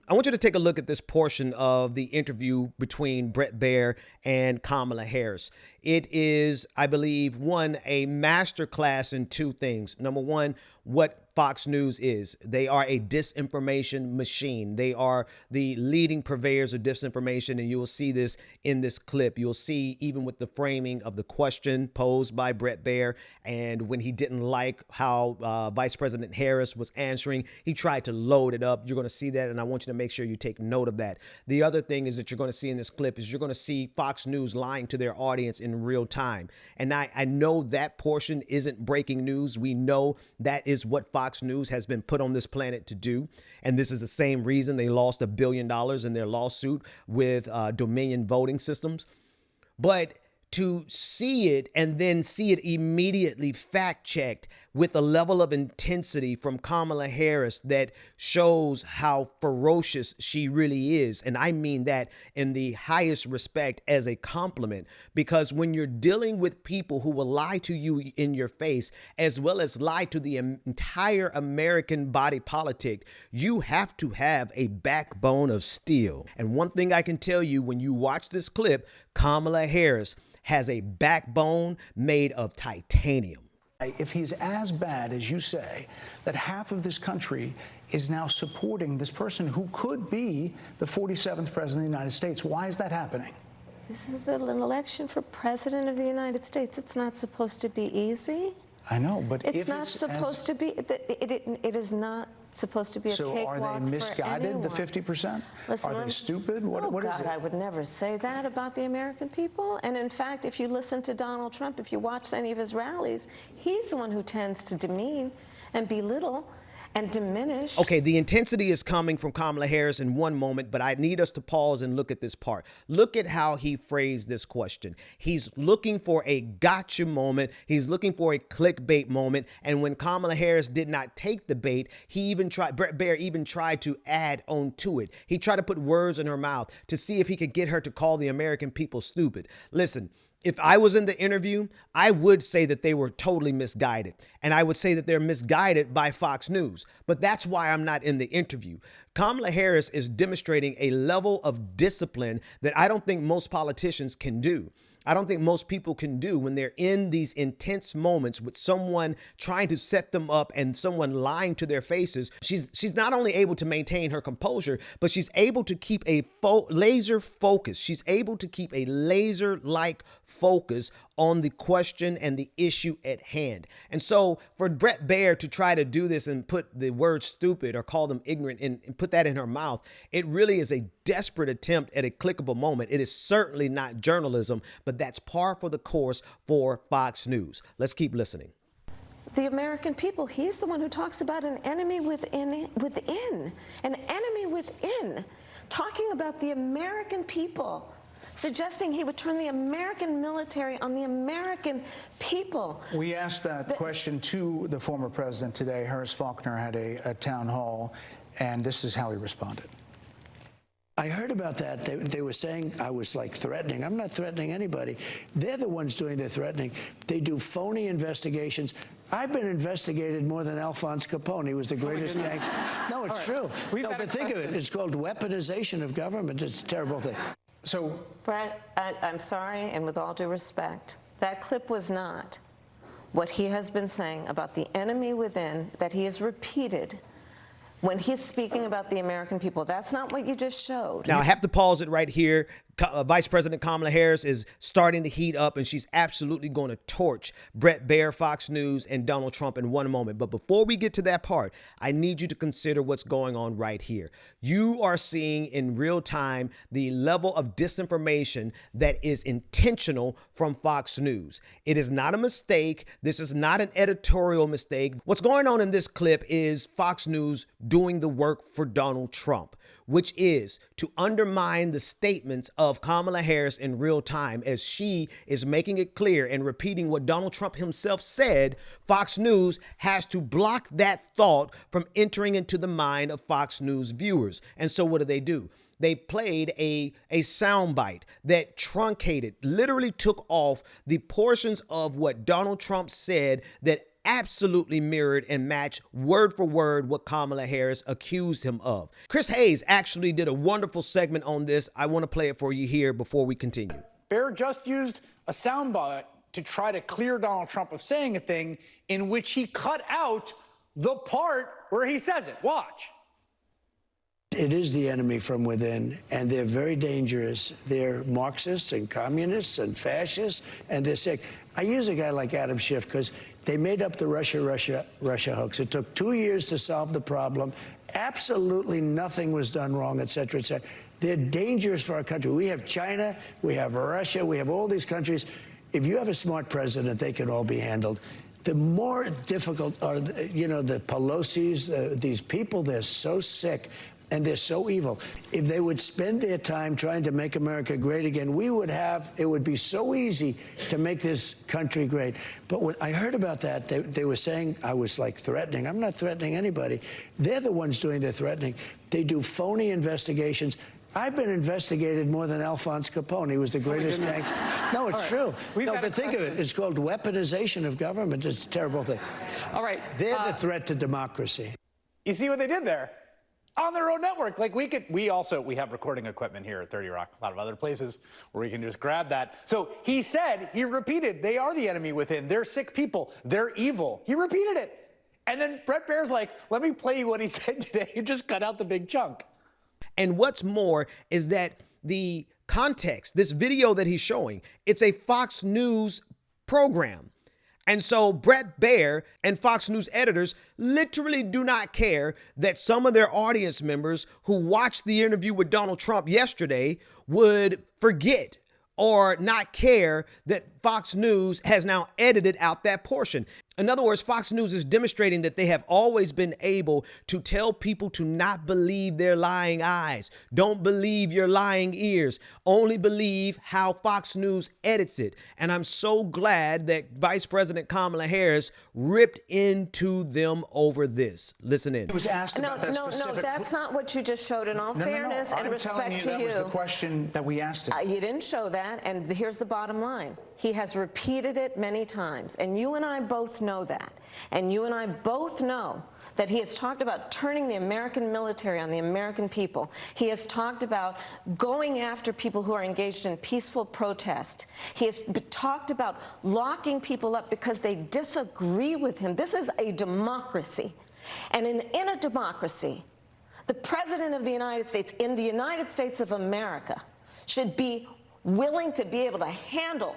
I want you to take a look at this portion of the interview between Bret Baier and Kamala Harris. It is, I believe, a masterclass in two things. Number one, what Fox News is. They are a disinformation machine. They are the leading purveyors of disinformation, and you will see this in this clip. You'll see even with the framing of the question posed by Bret Baier, and when he didn't like how Vice President Harris was answering, he tried to load it up. You're going to see that, and I want you to make sure you take note of that. The other thing is that you're going to see in this clip is you're going to see Fox News lying to their audience in real time. And I know that portion isn't breaking news. We know that is what Fox News has been put on this planet to do. And this is the same reason they lost $1 billion in their lawsuit with Dominion voting systems. But to see it and then see it immediately fact checked with a level of intensity from Kamala Harris that shows how ferocious she really is. And I mean that in the highest respect as a compliment, because when you're dealing with people who will lie to you in your face, as well as lie to the entire American body politic, you have to have a backbone of steel. And one thing I can tell you, when you watch this clip, Kamala Harris has a backbone made of titanium. If he's as bad as you say, that half of this country is now supporting this person who could be the 47th president of the United States, why is that happening? This is an election for president of the United States. It's not supposed to be easy. I know, but it's not supposed to be. It is not supposed to be a cakewalk for anyone. So are they misguided, the 50%? Are they stupid? What is it? I would never say that about the American people. And in fact, if you listen to Donald Trump, if you watch any of his rallies, he's the one who tends to demean and belittle and diminish. Okay, the intensity is coming from Kamala Harris in one moment, but I need us to pause and look at this part. Look at how he phrased this question. He's looking for a gotcha moment. He's looking for a clickbait moment. And when Kamala Harris did not take the bait, Bret Baier even tried to add on to it. He tried to put words in her mouth to see if he could get her to call the American people stupid. Listen, if I was in the interview, I would say that they were totally misguided. And I would say that they're misguided by Fox News. But that's why I'm not in the interview. Kamala Harris is demonstrating a level of discipline that I don't think most politicians can do. I don't think most people can do when they're in these intense moments with someone trying to set them up and someone lying to their faces. She's not only able to maintain her composure, but she's able to keep a laser focus. She's able to keep a laser-like focus on the question and the issue at hand. And so for Bret Baier to try to do this and put the word stupid or call them ignorant and put that in her mouth, it really is a desperate attempt at a clickable moment. It is certainly not journalism, but that's par for the course for Fox News. Let's keep listening. The American people, he's the one who talks about an enemy within, an enemy within, talking about the American people, suggesting he would turn the American military on the American people. We asked that question to the former president today. Harris Faulkner had a town hall, and this is how he responded. I heard about that. They were saying I was like threatening. I'm not threatening anybody. They're the ones doing the threatening. They do phony investigations. I've been investigated more than Alphonse Capone. He was the greatest gangster. No, it's true. No, but think of it. It's called weaponization of government. It's a terrible thing. So, Brett, I'm sorry, and with all due respect, that clip was not what he has been saying about the enemy within that he has repeated when he's speaking about the American people. That's not what you just showed. Now, I have to pause it right here. Vice President Kamala Harris is starting to heat up, and she's absolutely going to torch Bret Baier, Fox News, and Donald Trump in one moment. But before we get to that part, I need you to consider what's going on right here. You are seeing in real time the level of disinformation that is intentional from Fox News. It is not a mistake. This is not an editorial mistake. What's going on in this clip is Fox News doing the work for Donald Trump, which is to undermine the statements of Kamala Harris in real time as she is making it clear and repeating what Donald Trump himself said. Fox News has to block that thought from entering into the mind of Fox News viewers. And so what do? They played a soundbite that truncated, literally took off the portions of what Donald Trump said that absolutely mirrored and matched word for word what Kamala Harris accused him of. Chris Hayes actually did a wonderful segment on this. I want to play it for you here before we continue. Bear just used a soundbite to try to clear Donald Trump of saying a thing in which he cut out the part where he says it. Watch. It is the enemy from within, and they're very dangerous. They're Marxists and communists and fascists, and they're sick. I use a guy like Adam Schiff because they made up the Russia hoax. It took 2 years to solve the problem. Absolutely nothing was done wrong, et cetera, et cetera. They're dangerous for our country. We have China, we have Russia, we have all these countries. If you have a smart president, they can all be handled. The more difficult are, the Pelosi's, these people, they're so sick. And they're so evil. If they would spend their time trying to make America great again, it would be so easy to make this country great. But when I heard about that, they were saying I was like threatening. I'm not threatening anybody. They're the ones doing the threatening. They do phony investigations. I've been investigated more than Alphonse Capone. He was the greatest gangster. No, it's true. No, but think of it. It's called weaponization of government. It's a terrible thing. All right. They're the threat to democracy. You see what they did there? On their own network. Like we have recording equipment here at 30 Rock, a lot of other places where we can just grab that. So he repeated, they are the enemy within. They're sick people. They're evil. He repeated it. And then Bret Baier's like, let me play you what he said today. He just cut out the big chunk. And what's more is that the context, this video that he's showing, it's a Fox News program. And so Bret Baier and Fox News editors literally do not care that some of their audience members who watched the interview with Donald Trump yesterday would forget or not care that Fox News has now edited out that portion. In other words, Fox News is demonstrating that they have always been able to tell people to not believe their lying eyes. Don't believe your lying ears. Only believe how Fox News edits it. And I'm so glad that Vice President Kamala Harris ripped into them over this. Listen in. He was asked about that No, that's not what you just showed. In all fairness and respect to you, that was the question that we asked him. You didn't show that, and here's the bottom line. He has repeated it many times, and you and I both know that. And you and I both know that he has talked about turning the American military on the American people. He has talked about going after people who are engaged in peaceful protest. He has talked about locking people up because they disagree with him. This is a democracy. And in a democracy, the President of the United States, in the United States of America, should be willing to be able to handle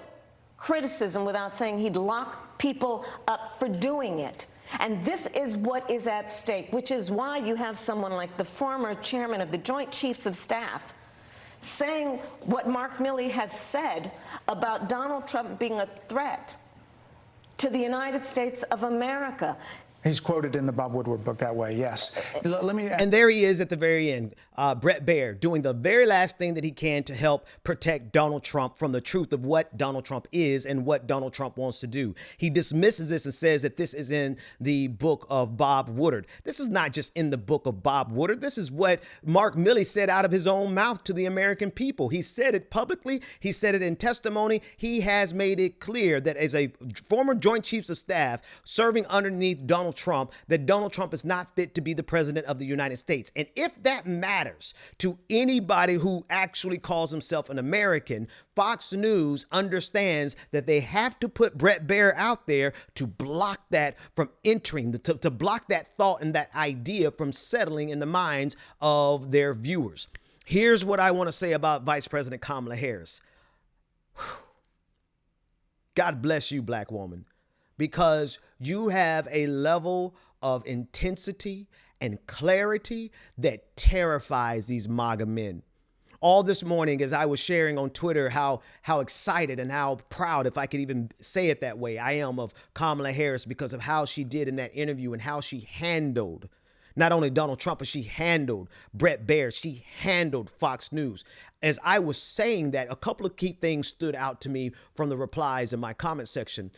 criticism without saying he'd lock people up for doing it. And this is what is at stake, which is why you have someone like the former chairman of the Joint Chiefs of Staff saying what Mark Milley has said about Donald Trump being a threat to the United States of America. He's quoted in the Bob Woodward book that way, yes. Let me. And there he is at the very end, Bret Baier, doing the very last thing that he can to help protect Donald Trump from the truth of what Donald Trump is and what Donald Trump wants to do. He dismisses this and says that this is in the book of Bob Woodward. This is not just in the book of Bob Woodward. This is what Mark Milley said out of his own mouth to the American people. He said it publicly. He said it in testimony. He has made it clear that as a former Joint Chiefs of Staff serving underneath Donald Trump, that Donald Trump is not fit to be the president of the United States. And if that matters to anybody who actually calls himself an American, Fox News understands that they have to put Bret Baier out there to block that from entering, to block that thought and that idea from settling in the minds of their viewers. Here's what I want to say about Vice President Kamala Harris. God bless you, black woman, because you have a level of intensity and clarity that terrifies these MAGA men. All this morning, as I was sharing on Twitter how excited and how proud, if I could even say it that way, I am of Kamala Harris because of how she did in that interview and how she handled not only Donald Trump, but she handled Bret Baier. She handled Fox News. As I was saying that, a couple of key things stood out to me from the replies in my comment section.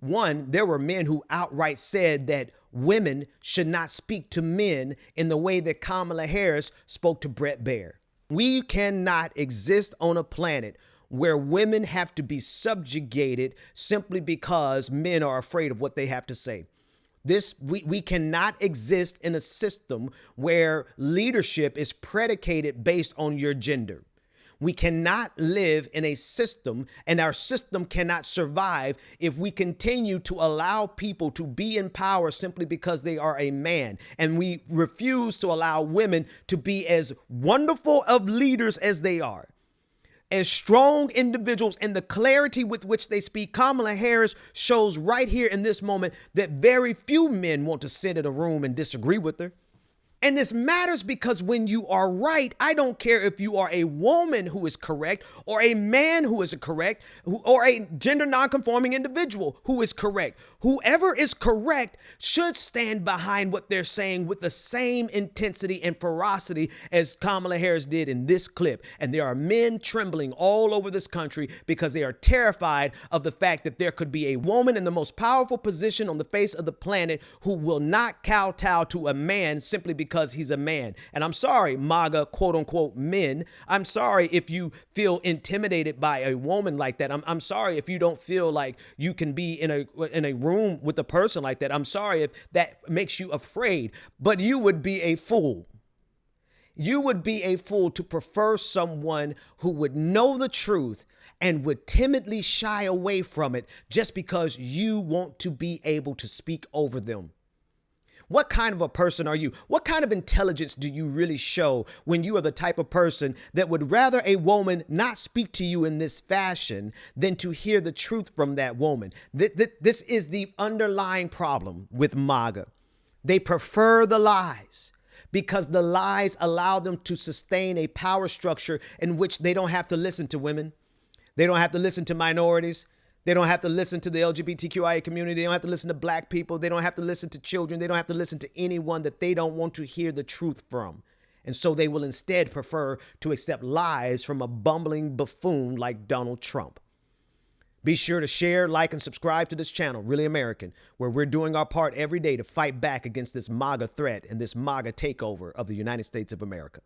One, there were men who outright said that women should not speak to men in the way that Kamala Harris spoke to Bret Baier. We cannot exist on a planet where women have to be subjugated simply because men are afraid of what they have to say. We cannot exist in a system where leadership is predicated based on your gender. We cannot live in a system, and our system cannot survive if we continue to allow people to be in power simply because they are a man. And we refuse to allow women to be as wonderful of leaders as they are, as strong individuals, and the clarity with which they speak. Kamala Harris shows right here in this moment that very few men want to sit in a room and disagree with her. And this matters because when you are right, I don't care if you are a woman who is correct or a man who is correct or a gender nonconforming individual who is correct. Whoever is correct should stand behind what they're saying with the same intensity and ferocity as Kamala Harris did in this clip. And there are men trembling all over this country because they are terrified of the fact that there could be a woman in the most powerful position on the face of the planet who will not kowtow to a man simply because he's a man. And I'm sorry, MAGA quote unquote men. I'm sorry if you feel intimidated by a woman like that. I'm sorry if you don't feel like you can be in a room with a person like that. I'm sorry if that makes you afraid, but you would be a fool. You would be a fool to prefer someone who would know the truth and would timidly shy away from it just because you want to be able to speak over them. What kind of a person are you? What kind of intelligence do you really show when you are the type of person that would rather a woman not speak to you in this fashion than to hear the truth from that woman? This is the underlying problem with MAGA. They prefer the lies because the lies allow them to sustain a power structure in which they don't have to listen to women. They don't have to listen to minorities. They don't have to listen to the LGBTQIA community. They don't have to listen to black people. They don't have to listen to children. They don't have to listen to anyone that they don't want to hear the truth from. And so they will instead prefer to accept lies from a bumbling buffoon like Donald Trump. Be sure to share, like, and subscribe to this channel, Really American, where we're doing our part every day to fight back against this MAGA threat and this MAGA takeover of the United States of America.